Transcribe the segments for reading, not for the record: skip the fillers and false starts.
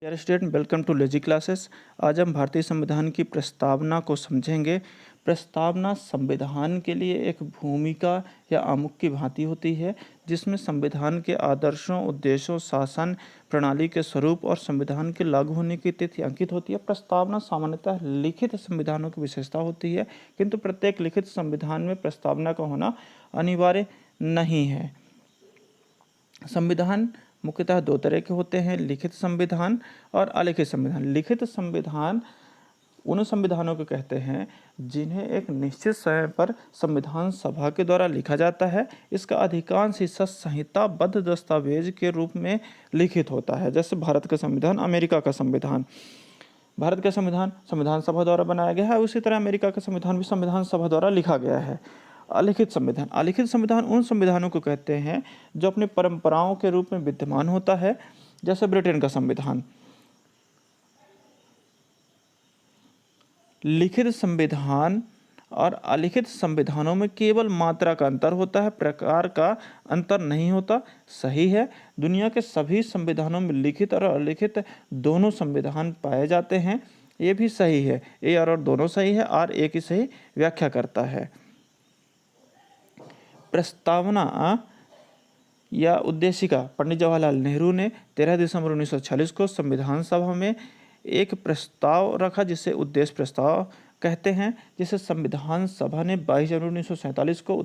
Dear student, welcome to lazy classes. आज हम भारतीय संविधान की प्रस्तावना को समझेंगे। प्रस्तावना संविधान के लिए एक भूमिका या आमुख की भांति होती है, जिसमें संविधान के आदर्शों, उद्देश्यों, शासन प्रणाली के स्वरूप और संविधान के लागू होने की तिथि अंकित होती है। प्रस्तावना सामान्यतः लिखित संविधानों की विशेषता होती है, किंतु प्रत्येक लिखित संविधान में प्रस्तावना का होना अनिवार्य नहीं है। संविधान मुख्यतः दो तरह के होते हैं, लिखित संविधान और अलिखित संविधान। लिखित संविधान उन संविधानों को कहते हैं जिन्हें एक निश्चित समय पर संविधान सभा के द्वारा लिखा जाता है। इसका अधिकांश हिस्सा संहिताबद्ध दस्तावेज के रूप में लिखित होता है, जैसे भारत का संविधान, अमेरिका का संविधान। भारत का संविधान संविधान सभा द्वारा बनाया गया है, उसी तरह अमेरिका का संविधान भी संविधान सभा द्वारा लिखा गया है। अलिखित संविधान उन संविधानों को कहते हैं जो अपनी परंपराओं के रूप में विद्यमान होता है, जैसे ब्रिटेन का संविधान। लिखित संविधान और अलिखित संविधानों में केवल मात्रा का अंतर होता है, प्रकार का अंतर नहीं होता। सही है, दुनिया के सभी संविधानों में लिखित और अलिखित दोनों संविधान पाए जाते हैं। ये भी सही है, ए और दोनों सही है, आर ए की सही व्याख्या करता है। प्रस्तावना या उद्देशिका पंडित जवाहरलाल नेहरू ने 13 दिसंबर 1946 को संविधान सभा में एक प्रस्ताव रखा, जिसे उद्देश्य प्रस्ताव कहते हैं, जिसे संविधान सभा ने 22 जनवरी 1947 को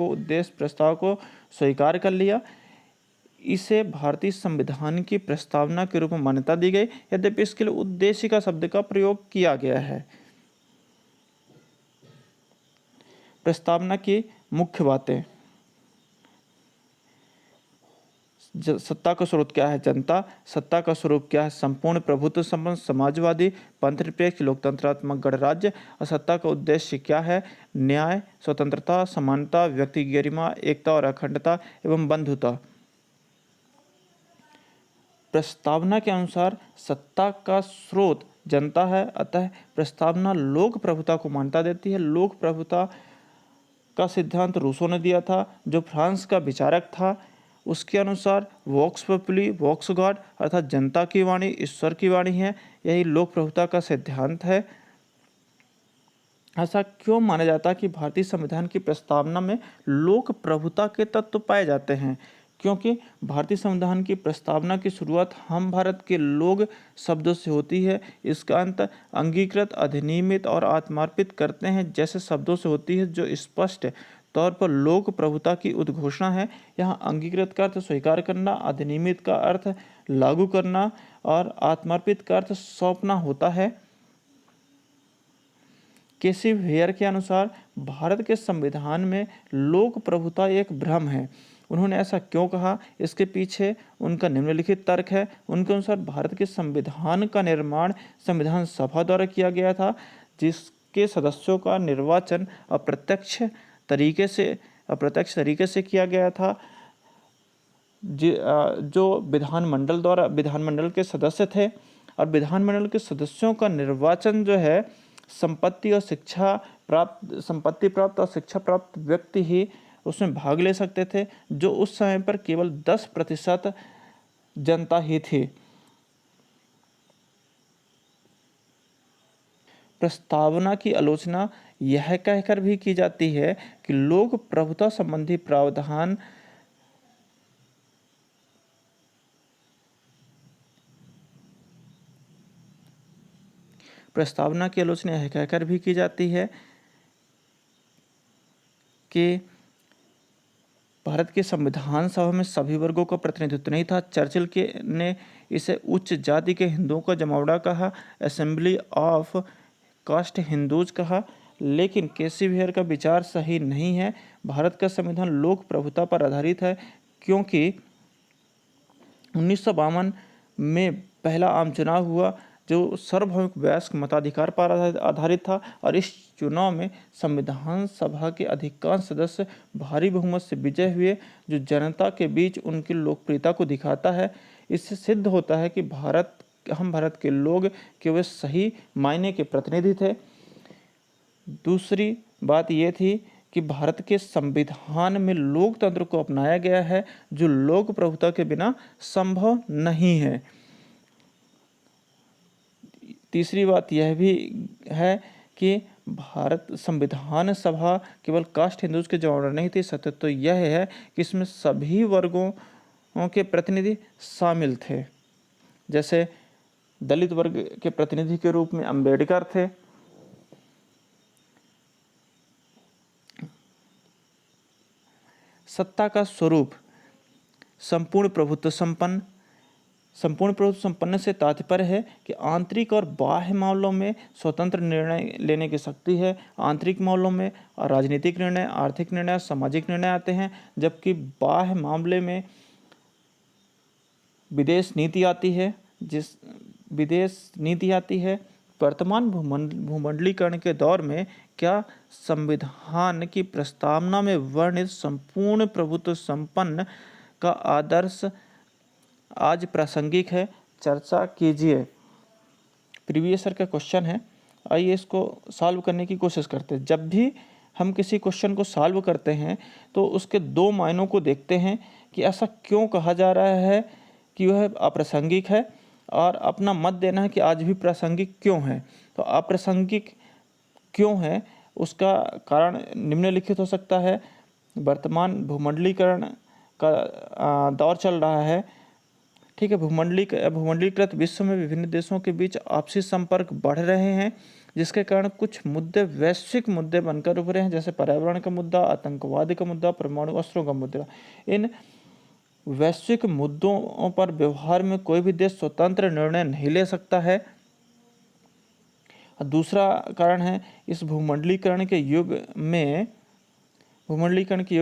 उद्देश्य प्रस्ताव को स्वीकार कर लिया। इसे भारतीय संविधान की प्रस्तावना के रूप में मान्यता दी गई, यद्यपि इसके लिए उद्देशिका शब्द का प्रयोग किया गया है। प्रस्तावना की मुख्य बातें: सत्ता का स्रोत क्या है? जनता। सत्ता का स्वरूप क्या है? संपूर्ण प्रभुत्व संपन्न, समाजवादी, पंथनिरपेक्ष, लोकतंत्रात्मक गणराज्य। और सत्ता का उद्देश्य क्या है? न्याय, स्वतंत्रता, समानता, व्यक्ति की गरिमा, एकता और अखंडता एवं बंधुता। प्रस्तावना के अनुसार सत्ता का स्रोत जनता है, अतः प्रस्तावना लोक प्रभुता को मान्यता देती है। लोक प्रभुता का सिद्धांत रूसो ने दिया था, जो फ्रांस का विचारक था। उसके अनुसार वोक्स पॉपुली वोक्स गॉड, अर्थात जनता की वाणी ईश्वर की वाणी है। यही लोक प्रभुता का सिद्धांत है। ऐसा क्यों माना जाता है कि भारतीय संविधान की प्रस्तावना में लोक प्रभुता के तत्व पाए जाते हैं? क्योंकि भारतीय संविधान की प्रस्तावना की शुरुआत हम भारत के लोग शब्दों से होती है। इसका अंत अंगीकृत, अधिनियमित और आत्मार्पित करते हैं जैसे शब्दों से होती है, जो स्पष्ट तौर पर लोक प्रभुता की उद्घोषणा है। यहाँ अंगीकृत का अर्थ स्वीकार करना, अधिनियमित का अर्थ लागू करना और आत्मार्पित का अर्थ सौंपना होता है। केसी हेयर के अनुसार भारत के संविधान में लोक प्रभुता एक भ्रम है। उन्होंने ऐसा क्यों कहा? इसके पीछे उनका निम्नलिखित तर्क है। उनके अनुसार भारत के संविधान का निर्माण संविधान सभा द्वारा किया गया था, जिसके सदस्यों का निर्वाचन अप्रत्यक्ष तरीके से किया गया था, जो विधानमंडल के सदस्य थे। और विधानमंडल के सदस्यों का निर्वाचन जो है, संपत्ति प्राप्त और शिक्षा प्राप्त व्यक्ति ही उसमें भाग ले सकते थे, जो उस समय पर केवल 10% जनता ही थी। प्रस्तावना की आलोचना यह कहकर भी की जाती है कि लोक प्रभुता संबंधी प्रावधान प्रस्तावना की आलोचना यह कहकर भी की जाती है कि भारत के संविधान सभा में सभी वर्गों का प्रतिनिधित्व नहीं था। चर्चिल ने इसे उच्च जाति के हिंदुओं का जमावड़ा कहा, असेंबली ऑफ कास्ट हिंदूज कहा। लेकिन केसी हेयर का विचार सही नहीं है। भारत का संविधान लोक प्रभुता पर आधारित है, क्योंकि 1952 में पहला आम चुनाव हुआ, जो सार्वभौमिक वयस्क मताधिकार पर आधारित था। और इस चुनाव में संविधान सभा के अधिकांश सदस्य भारी बहुमत से विजय हुए, जो जनता के बीच उनकी लोकप्रियता को दिखाता है। इससे सिद्ध होता है कि हम भारत के लोग केवल सही मायने के प्रतिनिधि थे। दूसरी बात यह थी कि भारत के संविधान में लोकतंत्र को अपनाया गया है, जो लोक प्रभुता के बिना संभव नहीं है। तीसरी बात यह भी है कि भारत संविधान सभा केवल कास्ट हिंदूज के जवाब नहीं थी। सत्य तो यह है कि इसमें सभी वर्गों के प्रतिनिधि शामिल थे। जैसे दलित वर्ग के प्रतिनिधि के रूप में अंबेडकर थे, सत्ता का स्वरूप संपूर्ण प्रभुत्व संपन्न। संपूर्ण प्रभुत्व संपन्न से तात्पर्य है कि आंतरिक और बाह्य मामलों में स्वतंत्र निर्णय लेने की शक्ति है। आंतरिक मामलों में राजनीतिक निर्णय, आर्थिक निर्णय, सामाजिक निर्णय आते हैं, जबकि बाह्य मामले में विदेश नीति आती है। वर्तमान भूमंडलीकरण के दौर में क्या संविधान की प्रस्तावना में वर्णित संपूर्ण प्रभुत्व संपन्न का आदर्श आज प्रासंगिक है? चर्चा कीजिए। प्रीवियस ईयर का क्वेश्चन है, आइए इसको सॉल्व करने की कोशिश करते हैं। जब भी हम किसी क्वेश्चन को सॉल्व करते हैं तो उसके दो मायनों को देखते हैं कि ऐसा क्यों कहा जा रहा है कि वह अप्रासंगिक है, और अपना मत देना है कि आज भी प्रासंगिक क्यों है। तो अप्रासंगिक क्यों है उसका कारण निम्नलिखित हो सकता है। वर्तमान भूमंडलीकरण का दौर चल रहा है, ठीक है। भूमंडलीकृत विश्व में विभिन्न देशों के बीच आपसी संपर्क बढ़ रहे हैं, जिसके कारण कुछ मुद्दे वैश्विक मुद्दे बनकर उभरे हैं, जैसे पर्यावरण का मुद्दा, आतंकवाद का मुद्दा, परमाणु अस्त्रों का मुद्दा। इन वैश्विक मुद्दों पर व्यवहार में कोई भी देश स्वतंत्र निर्णय नहीं ले सकता है। दूसरा कारण है, इस भूमंडलीकरण के युग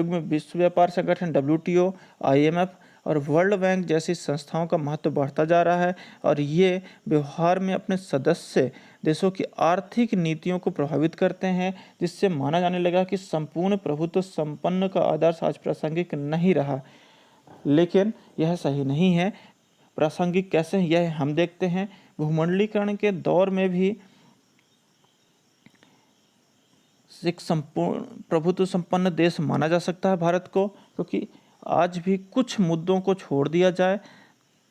में विश्व व्यापार संगठन WTO, IMF और वर्ल्ड बैंक जैसी संस्थाओं का महत्व बढ़ता जा रहा है, और ये व्यवहार में अपने सदस्य देशों की आर्थिक नीतियों को प्रभावित करते हैं, जिससे माना जाने लगा कि संपूर्ण प्रभुत्व संपन्न का आदर्श आज प्रासंगिक नहीं रहा। लेकिन यह सही नहीं है। प्रासंगिक कैसे है यह हम देखते हैं। भूमंडलीकरण के दौर में भी एक संपूर्ण प्रभुत्व संपन्न देश माना जा सकता है भारत को, क्योंकि आज भी कुछ मुद्दों को छोड़ दिया जाए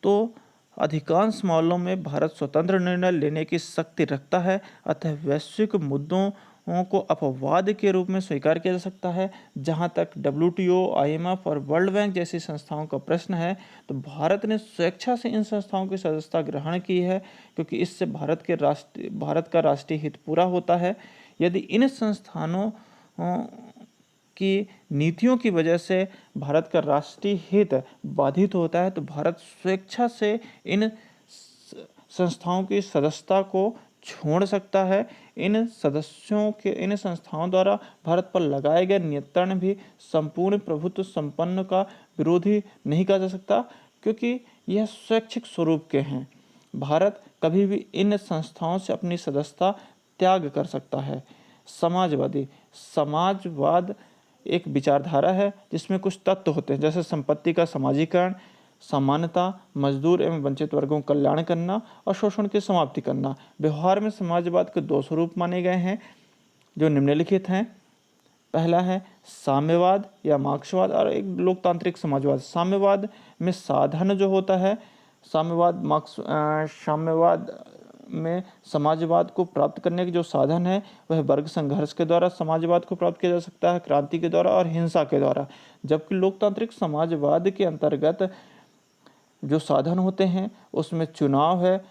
तो अधिकांश मामलों में भारत स्वतंत्र निर्णय लेने की शक्ति रखता है। अतः वैश्विक मुद्दों को अपवाद के रूप में स्वीकार किया जा सकता है। जहां तक WTO, IMF और वर्ल्ड बैंक जैसी संस्थाओं का प्रश्न है, तो भारत ने स्वेच्छा से इन संस्थाओं की सदस्यता ग्रहण की है, क्योंकि इससे भारत का राष्ट्रीय हित पूरा होता है। यदि इन संस्थानों की नीतियों की वजह से भारत का राष्ट्रीय हित बाधित होता है, तो भारत स्वेच्छा से इन संस्थाओं की सदस्यता को छोड़ सकता है। इन संस्थाओं द्वारा भारत पर लगाए गए नियंत्रण भी संपूर्ण प्रभुत्व संपन्न का विरोधी नहीं कहा जा सकता, क्योंकि यह स्वैच्छिक स्वरूप के हैं। भारत कभी भी इन संस्थाओं से अपनी सदस्यता त्याग कर सकता है। समाजवाद एक विचारधारा है जिसमें कुछ तत्व होते हैं, जैसे संपत्ति का समाजीकरण, समानता, मजदूर एवं वंचित वर्गों का कल्याण करना और शोषण की समाप्ति करना। व्यवहार में समाजवाद के दो स्वरूप माने गए हैं जो निम्नलिखित हैं। पहला है साम्यवाद या मार्क्सवाद, और एक लोकतांत्रिक समाजवाद। साम्यवाद में साधन जो होता है, साम्यवाद में समाजवाद को प्राप्त करने के जो साधन है वह वर्ग संघर्ष के द्वारा समाजवाद को प्राप्त किया जा सकता है, क्रांति के द्वारा और हिंसा के द्वारा। जबकि लोकतांत्रिक समाजवाद के अंतर्गत जो साधन होते हैं उसमें चुनाव है,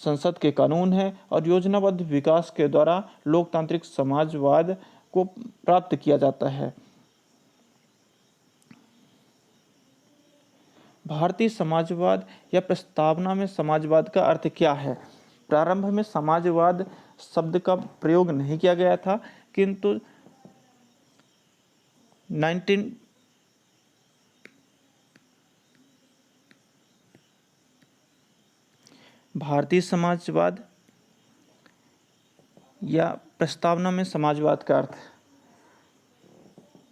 संसद के कानून है और योजनाबद्ध विकास के द्वारा लोकतांत्रिक समाजवाद को प्राप्त किया जाता है। भारतीय समाजवाद या प्रस्तावना में समाजवाद का अर्थ क्या है? प्रारंभ में समाजवाद शब्द का प्रयोग नहीं किया गया था, किंतु भारतीय समाजवाद या प्रस्तावना में समाजवाद का अर्थ।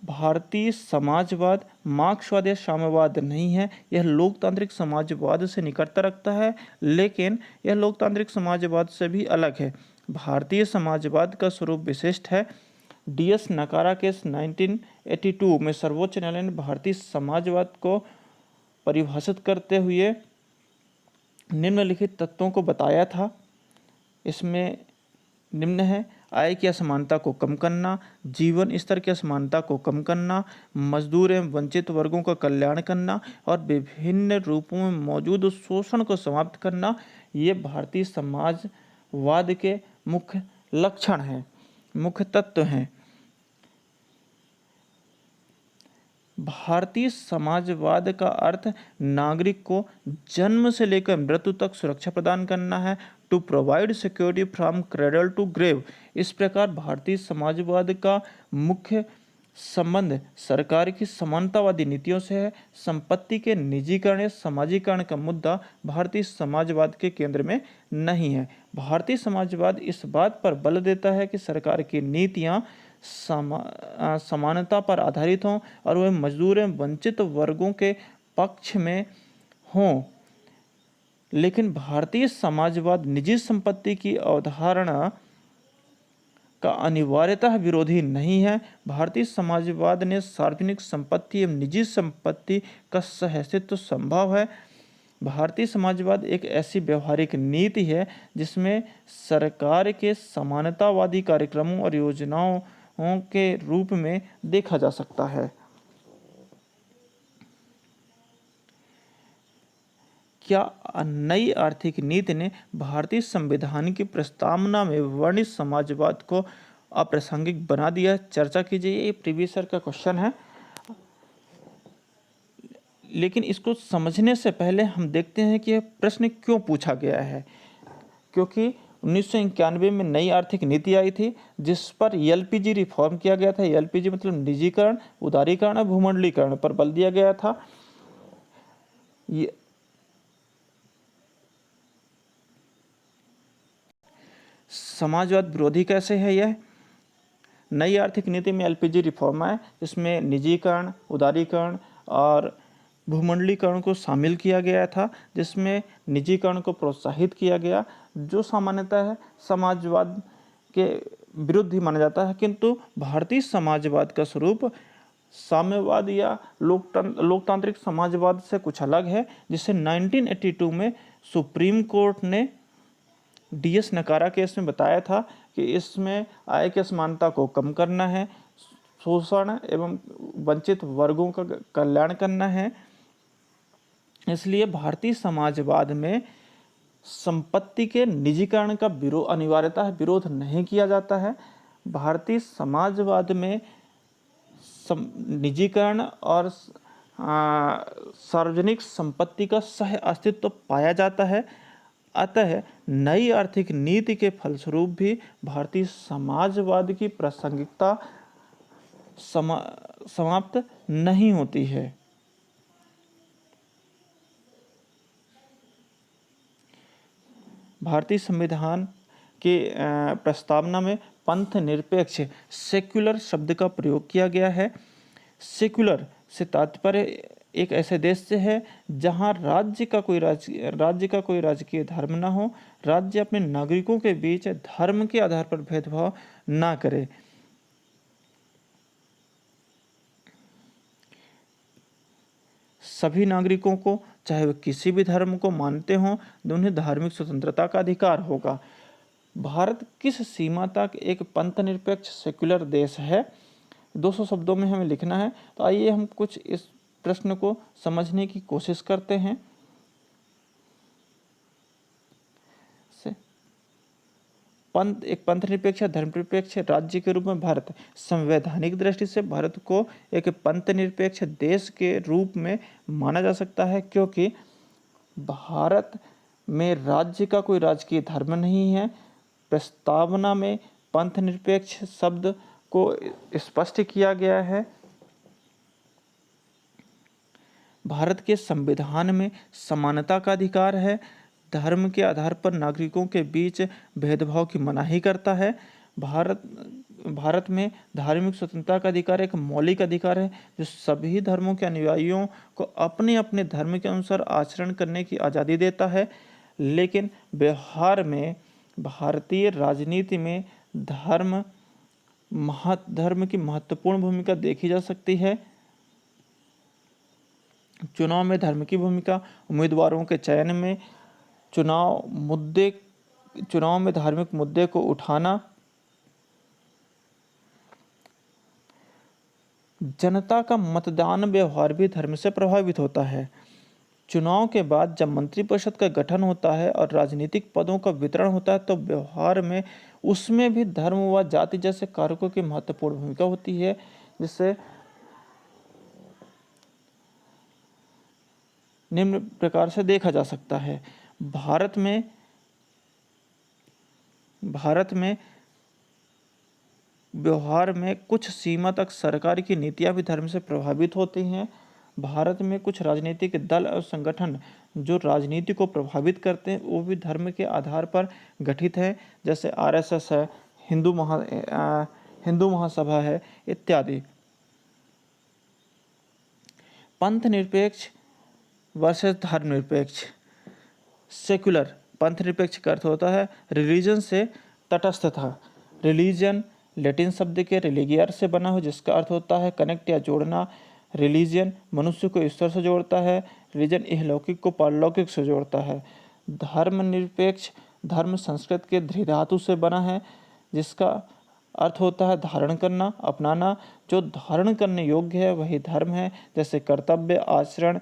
भारतीय समाजवाद मार्क्सवाद या साम्यवाद नहीं है, यह लोकतांत्रिक समाजवाद से निकटता रखता है, लेकिन यह लोकतांत्रिक समाजवाद से भी अलग है। भारतीय समाजवाद का स्वरूप विशिष्ट है। DS नकारा केस 1982 में सर्वोच्च न्यायालय ने भारतीय समाजवाद को परिभाषित करते हुए निम्नलिखित तत्वों को बताया था। इसमें निम्न है: आय की असमानता को कम करना, जीवन स्तर की असमानता को कम करना, मजदूर एवं वंचित वर्गों का कल्याण करना और विभिन्न रूपों में मौजूद शोषण को समाप्त करना। ये भारतीय समाजवाद के मुख्य लक्षण हैं, मुख्य तत्व हैं। भारतीय समाजवाद का अर्थ नागरिक को जन्म से लेकर मृत्यु तक सुरक्षा प्रदान करना है। To provide security from cradle to grave. इस प्रकार भारतीय समाजवाद का मुख्य संबंध सरकार की समानतावादी नीतियों से है। संपत्ति के निजीकरण या समाजीकरण का मुद्दा भारतीय समाजवाद के केंद्र में नहीं है। भारतीय समाजवाद इस बात पर बल देता है कि सरकार की नीतियां समानता पर आधारित हों और वह मजदूर एवं वंचित वर्गों के पक्ष में हों। लेकिन भारतीय समाजवाद निजी संपत्ति की अवधारणा का अनिवार्यतः विरोधी नहीं है। भारतीय समाजवाद ने सार्वजनिक संपत्ति एवं निजी संपत्ति का सहअस्तित्व संभव है। भारतीय समाजवाद एक ऐसी व्यवहारिक नीति है जिसमें सरकार के समानतावादी कार्यक्रमों और योजनाओं के रूप में देखा जा सकता है। क्या नई आर्थिक नीति ने भारतीय संविधान की प्रस्तावना में वर्णित समाजवाद को अप्रासंगिक बना दिया? चर्चा कीजिए। ये प्रीवियस ईयर का क्वेश्चन है, लेकिन इसको समझने से पहले हम देखते हैं कि यह प्रश्न क्यों पूछा गया है। क्योंकि 1991 में नई आर्थिक नीति आई थी जिस पर एलपीजी रिफॉर्म किया गया था। एलपीजी मतलब निजीकरण, उदारीकरण और भूमंडलीकरण पर बल दिया गया था। ये समाजवाद विरोधी कैसे है? यह नई आर्थिक नीति में एलपीजी रिफॉर्म आए, इसमें निजीकरण, उदारीकरण और भूमंडलीकरण को शामिल किया गया था, जिसमें निजीकरण को प्रोत्साहित किया गया, जो सामान्यतः है समाजवाद के विरुद्ध ही माना जाता है। किंतु भारतीय समाजवाद का स्वरूप साम्यवाद या लोकतांत्रिक समाजवाद से कुछ अलग है, जिसे 1982 में सुप्रीम कोर्ट ने डीएस नकारा केस में बताया था कि इसमें आय की असमानता को कम करना है, शोषण एवं वंचित वर्गों का कल्याण करना है। इसलिए भारतीय समाजवाद में संपत्ति के निजीकरण का अनिवार्यता है, विरोध नहीं किया जाता है। भारतीय समाजवाद में निजीकरण और सार्वजनिक संपत्ति का सह अस्तित्व पाया जाता है। अतः नई आर्थिक नीति के फलस्वरूप भी भारतीय समाजवाद की प्रासंगिकता समाप्त नहीं होती है। भारतीय संविधान के प्रस्तावना में पंथ निरपेक्ष सेक्युलर शब्द का प्रयोग किया गया है। सेक्युलर से तात्पर्य एक ऐसे देश से है जहां राज्य का कोई राजकीय धर्म ना हो, राज्य अपने नागरिकों के बीच धर्म के आधार पर भेदभाव ना करे। सभी नागरिकों को, चाहे वे किसी भी धर्म को मानते हों, उन्हें धार्मिक स्वतंत्रता का अधिकार होगा। भारत किस सीमा तक एक पंथ निरपेक्ष सेक्युलर देश है? 200 शब्दों में हमें लिखना है। तो आइए हम कुछ इस प्रश्न को समझने की कोशिश करते हैं। एक पंथ निरपेक्ष धर्मनिरपेक्ष राज्य के रूप में भारत संवैधानिक दृष्टि से भारत को एक पंथ निरपेक्ष देश के रूप में माना जा सकता है, क्योंकि भारत में राज्य का कोई राजकीय धर्म नहीं है। प्रस्तावना में पंथ निरपेक्ष शब्द को स्पष्ट किया गया है। भारत के संविधान में समानता का अधिकार है। धर्म के आधार पर नागरिकों के बीच भेदभाव की मनाही करता है। भारत में धार्मिक स्वतंत्रता का अधिकार एक मौलिक अधिकार है, जो सभी धर्मों के अनुयायियों को अपने अपने धर्म के अनुसार आचरण करने की आज़ादी देता है। लेकिन व्यवहार में भारतीय राजनीति में धर्म की महत्वपूर्ण भूमिका देखी जा सकती है। चुनाव में धर्म की भूमिका, उम्मीदवारों के चयन में, चुनाव मुद्दे चुनाव में धार्मिक मुद्दे को उठाना, जनता का मतदान व्यवहार भी धर्म से प्रभावित होता है। चुनाव के बाद जब मंत्रिपरिषद का गठन होता है और राजनीतिक पदों का वितरण होता है तो व्यवहार में उसमें भी धर्म व जाति जैसे कारकों की महत्वपूर्ण भूमिका होती है, जिससे निम्न प्रकार से देखा जा सकता है। भारत में व्यवहार में कुछ सीमा तक सरकार की नीतियां भी धर्म से प्रभावित होती हैं। भारत में कुछ राजनीतिक दल और संगठन जो राजनीति को प्रभावित करते हैं वो भी धर्म के आधार पर गठित हैं, जैसे आरएसएस है, हिंदू महासभा है इत्यादि। पंथ निरपेक्ष वर्सेस धर्मनिरपेक्ष। सेक्युलर, पंथ निरपेक्ष का अर्थ होता है रिलीजन से तटस्थ था। रिलीजन लैटिन शब्द के रिलीगियर से बना हो, जिसका अर्थ होता है कनेक्ट या जोड़ना। रिलीजन मनुष्य को ईश्वर से जोड़ता है, रिलीजन इहलौकिक को पारलौकिक से जोड़ता है। धर्मनिरपेक्ष, धर्म संस्कृत के धृ धातु से बना है, जिसका अर्थ होता है धारण करना, अपनाना। जो धारण करने योग्य है वही धर्म है, जैसे कर्तव्य, आचरण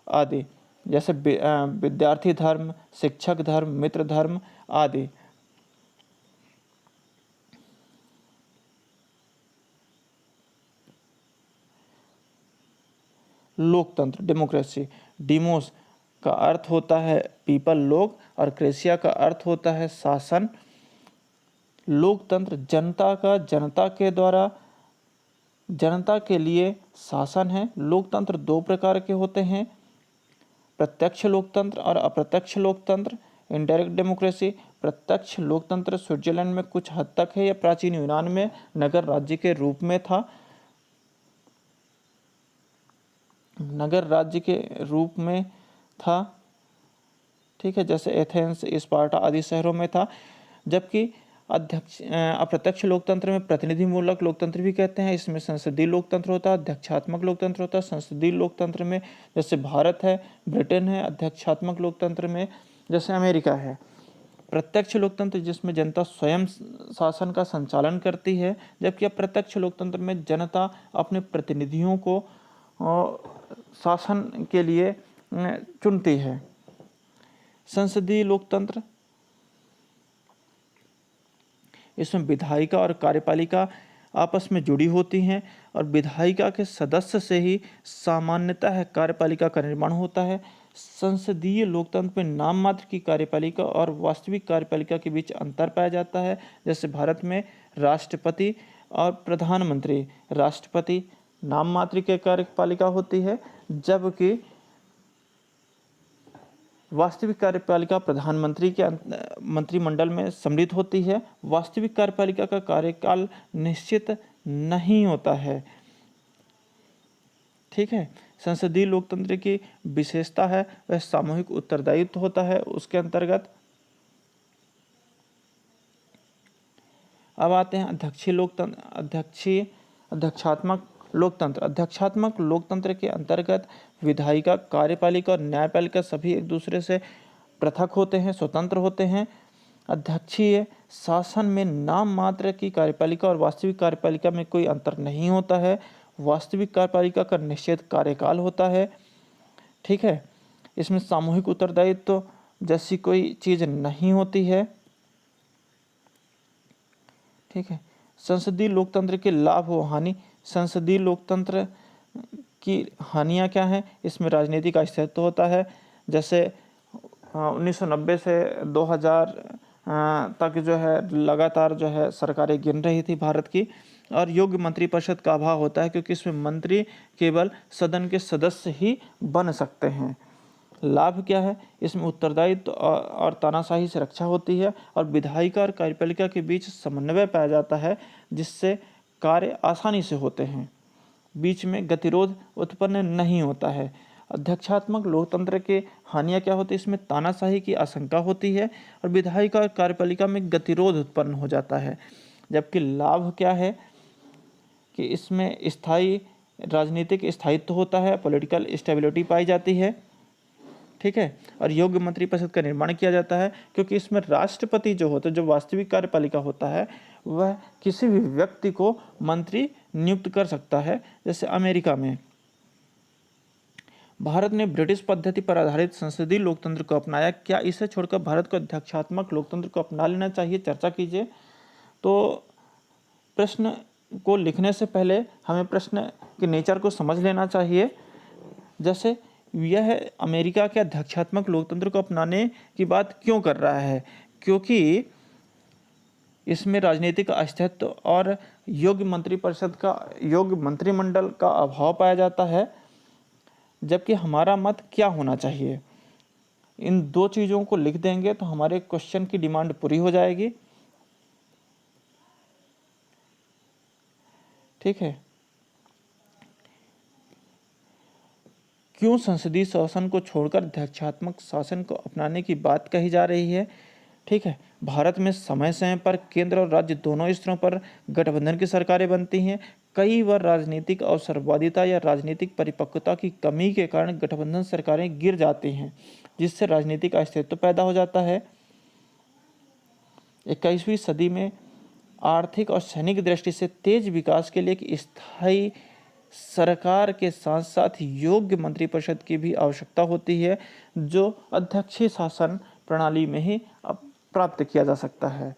आदि, जैसे विद्यार्थी धर्म, शिक्षक धर्म, मित्र धर्म आदि। लोकतंत्र, डेमोक्रेसी। डिमोस का अर्थ होता है पीपल, लोग, और क्रेसिया का अर्थ होता है शासन। लोकतंत्र जनता का जनता के द्वारा जनता के लिए शासन है। लोकतंत्र दो प्रकार के होते हैं, प्रत्यक्ष लोकतंत्र और अप्रत्यक्ष लोकतंत्र, इनडायरेक्ट डेमोक्रेसी। प्रत्यक्ष लोकतंत्र स्विट्जरलैंड में कुछ हद तक है, या प्राचीन यूनान में नगर राज्य के रूप में था। नगर राज्य के रूप में था, ठीक है, जैसे एथेंस, स्पार्टा आदि शहरों में था। जबकि अप्रत्यक्ष लोकतंत्र में प्रतिनिधिमूलक लोकतंत्र भी कहते हैं। इसमें संसदीय लोकतंत्र होता है, अध्यक्षात्मक लोकतंत्र होता है। संसदीय लोकतंत्र में जैसे भारत है, ब्रिटेन है। अध्यक्षात्मक लोकतंत्र में जैसे अमेरिका है। प्रत्यक्ष लोकतंत्र जिसमें जनता स्वयं शासन का संचालन करती है, जबकि अप्रत्यक्ष लोकतंत्र में जनता अपने प्रतिनिधियों को शासन के लिए चुनती है। संसदीय लोकतंत्र, इसमें विधायिका और कार्यपालिका आपस में जुड़ी होती हैं, और विधायिका के सदस्य से ही सामान्यतः कार्यपालिका का निर्माण होता है। संसदीय लोकतंत्र में नाम मात्र की कार्यपालिका और वास्तविक कार्यपालिका के बीच अंतर पाया जाता है। जैसे भारत में राष्ट्रपति और प्रधानमंत्री। राष्ट्रपति नाम मात्र की कार्यपालिका होती है, जबकि वास्तविक कार्यपालिका प्रधानमंत्री के मंत्रिमंडल में सम्मिलित होती है। वास्तविक कार्यपालिका का कार्यकाल निश्चित नहीं होता है, ठीक है। संसदीय लोकतंत्र की विशेषता है वह सामूहिक उत्तरदायित्व होता है उसके अंतर्गत। अब आते हैं अध्यक्षात्मक लोकतंत्र। अध्यक्षात्मक लोकतंत्र के अंतर्गत विधायिका, कार्यपालिका और न्यायपालिका सभी एक दूसरे से पृथक होते हैं, स्वतंत्र होते हैं। अध्यक्षीय शासन में नाम मात्र की कार्यपालिका और वास्तविक कार्यपालिका में कोई अंतर नहीं होता है। वास्तविक कार्यपालिका का निश्चित कार्यकाल होता है, ठीक है। इसमें सामूहिक उत्तरदायित्व जैसी कोई चीज़ नहीं होती है, ठीक है। संसदीय लोकतंत्र के लाभ व हानि। संसदीय लोकतंत्र की हानियाँ क्या हैं? इसमें राजनीति का अस्तित्व होता है। जैसे 1990 से 2000 तक जो है लगातार जो है सरकारें गिन रही थी भारत की, और योग्य मंत्रिपरिषद का अभाव होता है, क्योंकि इसमें मंत्री केवल सदन के सदस्य ही बन सकते हैं। लाभ क्या है? इसमें उत्तरदायित्व और तानाशाही से रक्षा होती है, और विधायिका और कार्यपालिका के बीच समन्वय पाया जाता है, जिससे कार्य आसानी से होते हैं। बीच में गतिरोध उत्पन्न नहीं होता है। अध्यक्षात्मक लोकतंत्र के हानियाँ क्या होती है? इसमें तानाशाही की आशंका होती है, और विधायिका और कार्यपालिका में गतिरोध उत्पन्न हो जाता है। जबकि लाभ क्या है कि इसमें स्थायी राजनीतिक स्थायित्व होता है, पॉलिटिकल स्टेबिलिटी पाई जाती है, ठीक है। और योग्य मंत्रिपरिषद का निर्माण किया जाता है, क्योंकि इसमें राष्ट्रपति जो होता है, जो वास्तविक कार्यपालिका होता है, वह किसी भी व्यक्ति को मंत्री नियुक्त कर सकता है। जैसे अमेरिका में भारत ने ब्रिटिश पद्धति पर आधारित संसदीय लोकतंत्र को अपनाया, क्या इसे छोड़कर भारत को अध्यक्षात्मक लोकतंत्र को अपना लेना चाहिए? चर्चा कीजिए। तो प्रश्न को लिखने से पहले हमें प्रश्न के नेचर को समझ लेना चाहिए। जैसे यह अमेरिका के अध्यक्षात्मक लोकतंत्र को अपनाने की बात क्यों कर रहा है? क्योंकि इसमें राजनीतिक अस्तित्व और योग्य मंत्रिमंडल का अभाव पाया जाता है। जबकि हमारा मत क्या होना चाहिए? इन दो चीज़ों को लिख देंगे तो हमारे क्वेश्चन की डिमांड पूरी हो जाएगी। ठीक है। क्यों संसदीय शासन को छोड़कर अध्यक्षात्मक शासन को अपनाने की बात कही जा रही है? ठीक है। भारत में समय समय पर केंद्र और राज्य दोनों स्तरों पर गठबंधन की सरकारें बनती हैं। कई बार राजनीतिक अवसरवादिता या राजनीतिक परिपक्वता की कमी के कारण गठबंधन सरकारें गिर जाती हैं, जिससे राजनीतिक अस्तित्व पैदा हो जाता है। 21वीं सदी में आर्थिक और सैनिक दृष्टि से तेज विकास के लिए एक स्थायी सरकार के साथ साथ योग्य मंत्रिपरिषद की भी आवश्यकता होती है, जो अध्यक्षीय शासन प्रणाली में ही प्राप्त किया जा सकता है।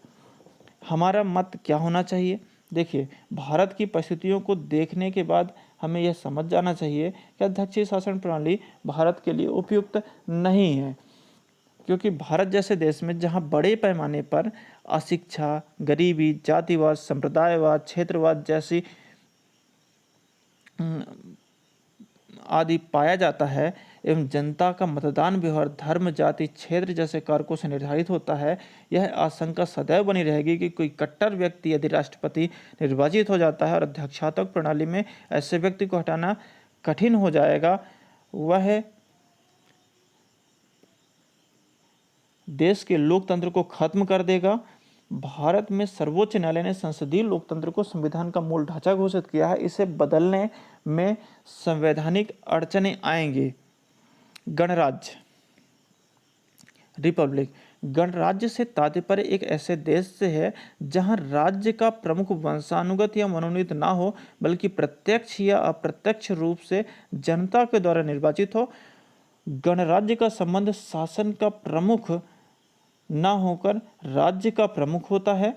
हमारा मत क्या होना चाहिए? देखिए, भारत की परिस्थितियों को देखने के बाद हमें यह समझ जाना चाहिए कि अध्यक्षीय शासन प्रणाली भारत के लिए उपयुक्त नहीं है, क्योंकि भारत जैसे देश में जहां बड़े पैमाने पर अशिक्षा, गरीबी, जातिवाद, संप्रदायवाद, क्षेत्रवाद जैसी आदि पाया जाता है एवं जनता का मतदान व्यवहार धर्म, जाति, क्षेत्र जैसे कारकों से निर्धारित होता है, यह आशंका सदैव बनी रहेगी कि कोई कट्टर व्यक्ति यदि राष्ट्रपति निर्वाचित हो जाता है और अध्यक्षात्मक प्रणाली में ऐसे व्यक्ति को हटाना कठिन हो जाएगा, वह देश के लोकतंत्र को खत्म कर देगा। भारत में सर्वोच्च न्यायालय ने संसदीय लोकतंत्र को संविधान का मूल ढांचा घोषित किया है। इसे बदलने में संवैधानिक अड़चनें आएंगी। गणराज्य, रिपब्लिक। गणराज्य से तात्पर्य एक ऐसे देश से है जहां राज्य का प्रमुख वंशानुगत या मनोनीत ना हो, बल्कि प्रत्यक्ष या अप्रत्यक्ष रूप से जनता के द्वारा निर्वाचित हो। गणराज्य का संबंध शासन का प्रमुख ना होकर राज्य का प्रमुख होता है।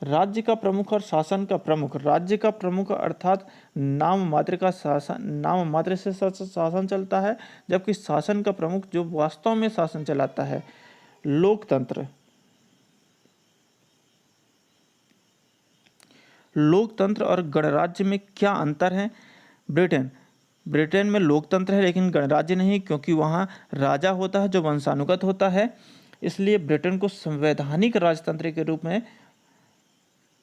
राज्य का प्रमुख और शासन का प्रमुख। राज्य का प्रमुख अर्थात नाम मात्र से शासन चलता है, जबकि शासन का प्रमुख जो वास्तव में शासन चलाता है। लोकतंत्र। लोकतंत्र और गणराज्य में क्या अंतर है? ब्रिटेन में लोकतंत्र है लेकिन गणराज्य नहीं, क्योंकि वहाँ राजा होता है जो वंशानुगत होता है। इसलिए ब्रिटेन को संवैधानिक राजतंत्र के रूप में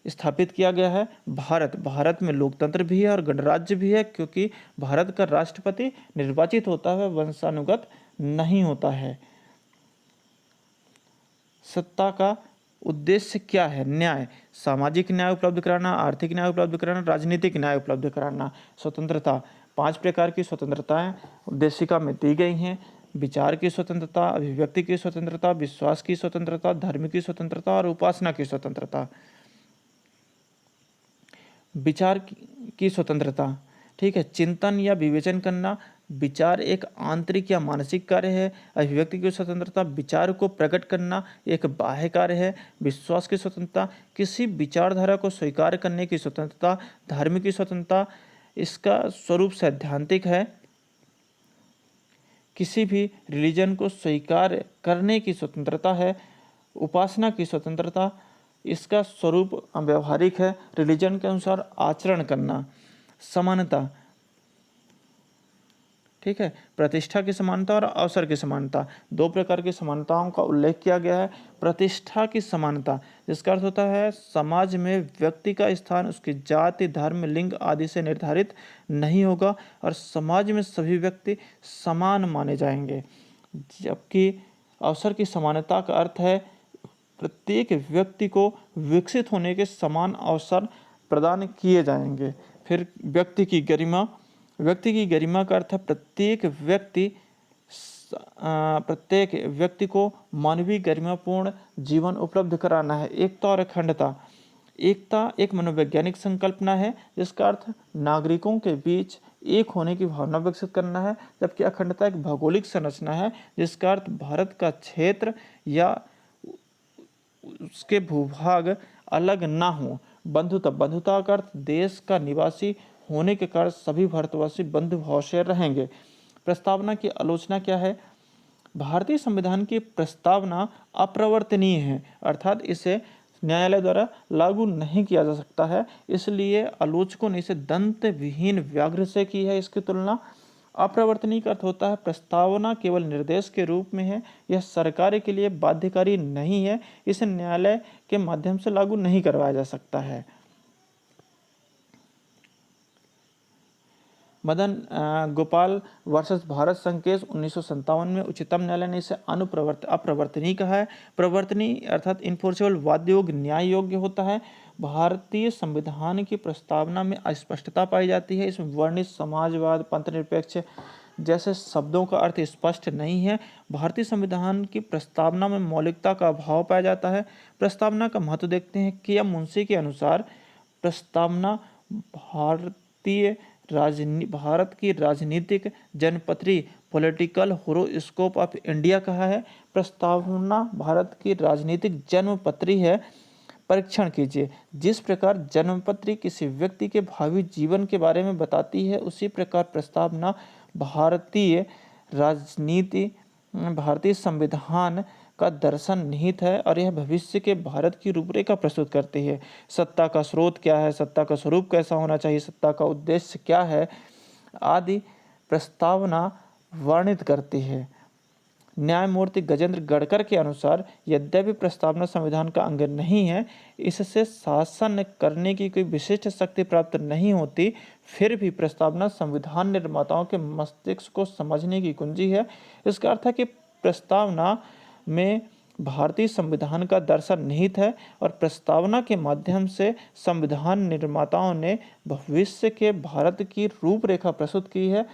स्थापित किया गया है। भारत में लोकतंत्र भी है और गणराज्य भी है, क्योंकि भारत का राष्ट्रपति निर्वाचित होता है, वंशानुगत नहीं होता है। सत्ता का उद्देश्य क्या है? न्याय, सामाजिक न्याय उपलब्ध कराना, आर्थिक न्याय उपलब्ध कराना, राजनीतिक न्याय उपलब्ध कराना। स्वतंत्रता, 5 प्रकार की स्वतंत्रताएं उद्देशिका में दी गई हैं। विचार की स्वतंत्रता, अभिव्यक्ति की स्वतंत्रता, विश्वास की स्वतंत्रता, धर्म की स्वतंत्रता और उपासना की स्वतंत्रता। विचार की स्वतंत्रता, ठीक है, चिंतन या विवेचन करना। विचार एक आंतरिक या मानसिक कार्य है। अभिव्यक्ति की स्वतंत्रता, विचार को प्रकट करना एक बाह्य कार्य है। विश्वास की स्वतंत्रता, किसी विचारधारा को स्वीकार करने की स्वतंत्रता। धर्म की स्वतंत्रता, इसका स्वरूप सैद्धांतिक है, किसी भी रिलीजन को स्वीकार करने की स्वतंत्रता है। उपासना की स्वतंत्रता, इसका स्वरूप व्यवहारिक है, रिलीजन के अनुसार आचरण करना। समानता, ठीक है, प्रतिष्ठा की समानता और अवसर की समानता। 2 प्रकार की समानताओं का उल्लेख किया गया है। प्रतिष्ठा की समानता, जिसका अर्थ होता है समाज में व्यक्ति का स्थान उसकी जाति, धर्म, लिंग आदि से निर्धारित नहीं होगा और समाज में सभी व्यक्ति समान माने जाएंगे। जबकि अवसर की समानता का अर्थ है प्रत्येक व्यक्ति को विकसित होने के समान अवसर प्रदान किए जाएंगे। फिर व्यक्ति की गरिमा व्यक्ति की गरिमा का अर्थ है प्रत्येक व्यक्ति को मानवीय गरिमापूर्ण जीवन उपलब्ध कराना है। एकता और अखंडता। एकता एक मनोवैज्ञानिक संकल्पना है जिसका अर्थ नागरिकों के बीच एक होने की भावना विकसित करना है, जबकि अखंडता एक भौगोलिक संरचना है जिसका अर्थ भारत का क्षेत्र या उसके भूभाग अलग ना हो। बंधुता का अर्थ देश का निवासी होने के कारण सभी भारतवासी बंधु भाव से रहेंगे। प्रस्तावना की आलोचना क्या है? भारतीय संविधान की प्रस्तावना अप्रवर्तनीय है, अर्थात इसे न्यायालय द्वारा लागू नहीं किया जा सकता है, इसलिए आलोचकों ने इसे दंत विहीन व्याघ्र से की है। इसकी तुलना अप्रवर्तनीय का अर्थ होता है प्रस्तावना केवल निर्देश के रूप में है, यह सरकार के लिए बाध्यकारी नहीं है, इसे न्यायालय के माध्यम से लागू नहीं करवाया जा सकता है। मदन गोपाल वर्सेस भारत संघ केस 1957 में उच्चतम न्यायालय ने इसे अप्रवर्तनीय कहा है। प्रवर्तनीय अर्थात इन्फोर्सेबल वाद योग्य न्याय योग्य होता है। भारतीय संविधान की प्रस्तावना में अस्पष्टता पाई जाती है। इसमें वर्णित समाजवाद, पंथनिरपेक्ष जैसे शब्दों का अर्थ स्पष्ट नहीं है। भारतीय संविधान की प्रस्तावना में मौलिकता का अभाव पाया जाता है। प्रस्तावना का महत्व देखते हैं कि मुंशी के अनुसार प्रस्तावना भारत की राजनीतिक जनपत्री पॉलिटिकल होरोस्कोप ऑफ इंडिया कहा है। प्रस्तावना भारत की राजनीतिक जन्मपत्री है। परीक्षण कीजिए। जिस प्रकार जन्मपत्री किसी व्यक्ति के भावी जीवन के बारे में बताती है, उसी प्रकार प्रस्तावना भारतीय संविधान का दर्शन निहित है और यह भविष्य के भारत की रूपरेखा प्रस्तुत करती है। सत्ता का स्रोत क्या है, सत्ता का स्वरूप कैसा होना चाहिए, सत्ता का उद्देश्य क्या है आदि प्रस्तावना वर्णित करती है। न्यायमूर्ति गजेंद्र गढ़कर के अनुसार यद्यपि प्रस्तावना संविधान का अंग नहीं है, इससे शासन करने की कोई विशिष्ट शक्ति प्राप्त नहीं होती, फिर भी प्रस्तावना संविधान निर्माताओं के मस्तिष्क को समझने की कुंजी है। इसका अर्थ है कि प्रस्तावना में भारतीय संविधान का दर्शन निहित है और प्रस्तावना के माध्यम से संविधान निर्माताओं ने भविष्य के भारत की रूपरेखा प्रस्तुत की है।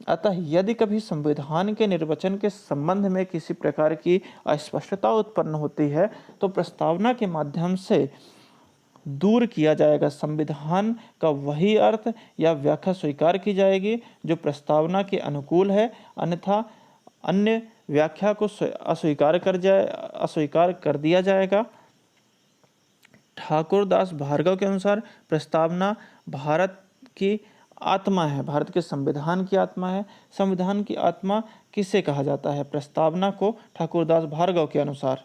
अतः यदि कभी संविधान के निर्वचन के संबंध में किसी प्रकार की अस्पष्टता उत्पन्न होती है तो प्रस्तावना के माध्यम से दूर किया जाएगा। संविधान का वही अर्थ या व्याख्या स्वीकार की जाएगी जो प्रस्तावना के अनुकूल है, अन्यथा अन्य व्याख्या को अस्वीकार कर दिया जाएगा। ठाकुर दास भार्गव के अनुसार प्रस्तावना भारत की आत्मा है, भारत के संविधान की आत्मा है। संविधान की आत्मा किसे कहा जाता है? प्रस्तावना को ठाकुर दास भार्गव के अनुसार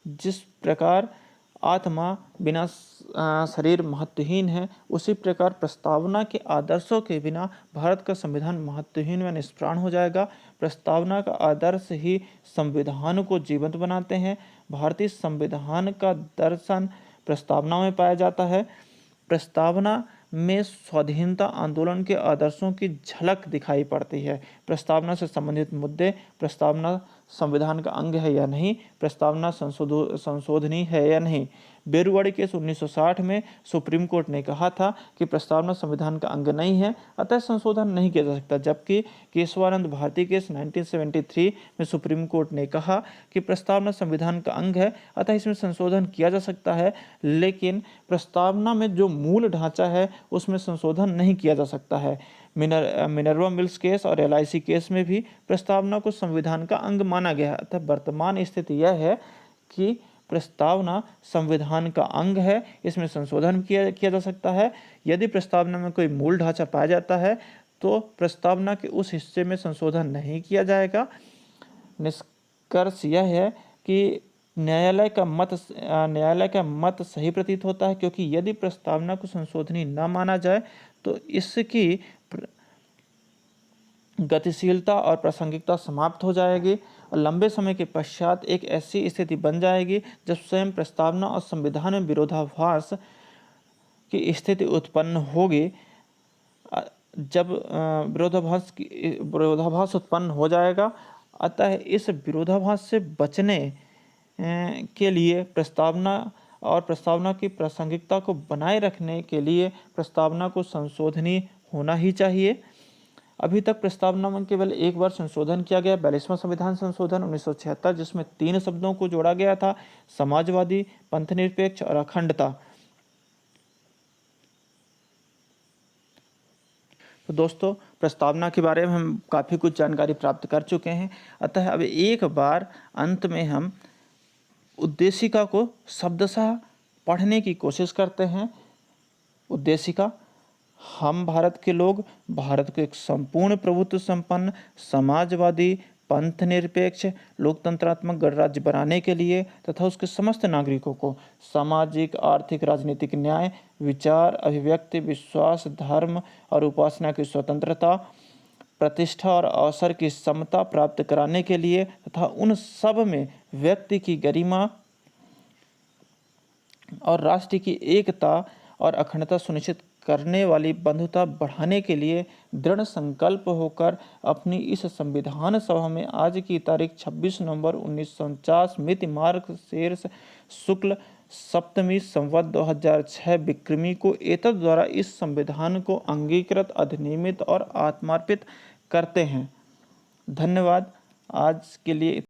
जिस प्रकार आत्मा बिना शरीर महत्वहीन है, उसी प्रकार प्रस्तावना के आदर्शों के बिना भारत का संविधान महत्वहीन व निष्प्राण हो जाएगा। प्रस्तावना का आदर्श ही संविधान को जीवंत बनाते हैं। भारतीय संविधान का दर्शन प्रस्तावना में पाया जाता है। प्रस्तावना में स्वाधीनता आंदोलन के आदर्शों की झलक दिखाई पड़ती है। प्रस्तावना से संबंधित मुद्दे, प्रस्तावना संविधान का अंग है या नहीं, प्रस्तावना संशोधनीय है या नहीं। बेरुवाड़ी केस 1960 में सुप्रीम कोर्ट ने कहा था कि प्रस्तावना संविधान का अंग नहीं है, अतः संशोधन नहीं किया जा सकता, जबकि केशवानंद भारती केस 1973 में सुप्रीम कोर्ट ने कहा कि प्रस्तावना संविधान का अंग है, अतः इसमें संशोधन किया जा सकता है, लेकिन प्रस्तावना में जो मूल ढांचा है उसमें संशोधन नहीं किया जा सकता है। मिनर्वा मिल्स केस और LIC केस में भी प्रस्तावना को संविधान का अंग माना गया है। अतः वर्तमान स्थिति यह है कि प्रस्तावना संविधान का अंग है, इसमें संशोधन किया जा सकता है। यदि प्रस्तावना में कोई मूल ढांचा पाया जाता है तो प्रस्तावना के उस हिस्से में संशोधन नहीं किया जाएगा। निष्कर्ष यह है कि न्यायालय का मत सही प्रतीत होता है, क्योंकि यदि प्रस्तावना को संशोधनीय न माना जाए तो इसकी गतिशीलता और प्रासंगिकता समाप्त हो जाएगी और लंबे समय के पश्चात एक ऐसी स्थिति बन जाएगी जब स्वयं प्रस्तावना और संविधान में विरोधाभास की स्थिति उत्पन्न होगी। जब विरोधाभास उत्पन्न हो जाएगा, अतः इस विरोधाभास से बचने के लिए प्रस्तावना और प्रस्तावना की प्रासंगिकता को बनाए रखने के लिए प्रस्तावना को संशोधनीय होना ही चाहिए। अभी तक प्रस्तावना में केवल एक बार संशोधन किया गया, 42वां संविधान संशोधन 1976, जिसमें 3 शब्दों को जोड़ा गया था, समाजवादी, पंथनिरपेक्ष और अखंडता। तो दोस्तों, प्रस्तावना के बारे में हम काफ़ी कुछ जानकारी प्राप्त कर चुके हैं। अतः अब एक बार अंत में हम उद्देशिका को शब्दशः पढ़ने की कोशिश करते हैं। उद्देशिका: हम भारत के लोग भारत को एक संपूर्ण प्रभुत्व संपन्न, समाजवादी, पंथनिरपेक्ष, लोकतंत्रात्मक गणराज्य बनाने के लिए तथा उसके समस्त नागरिकों को सामाजिक, आर्थिक, राजनीतिक न्याय, विचार, अभिव्यक्ति, विश्वास, धर्म और उपासना की स्वतंत्रता, प्रतिष्ठा और अवसर की समता प्राप्त कराने के लिए तथा उन सब में व्यक्ति की गरिमा और राष्ट्र की एकता और अखंडता सुनिश्चित करने वाली बंधुता बढ़ाने के लिए दृढ़ संकल्प होकर अपनी इस संविधान सभा में आज की तारीख 26 नवंबर 1949 मिति मार्गशीर्ष शुक्ल सप्तमी संवत 2006 विक्रमी को एतद् द्वारा इस संविधान को अंगीकृत, अधिनियमित और आत्मार्पित करते हैं। धन्यवाद। आज के लिए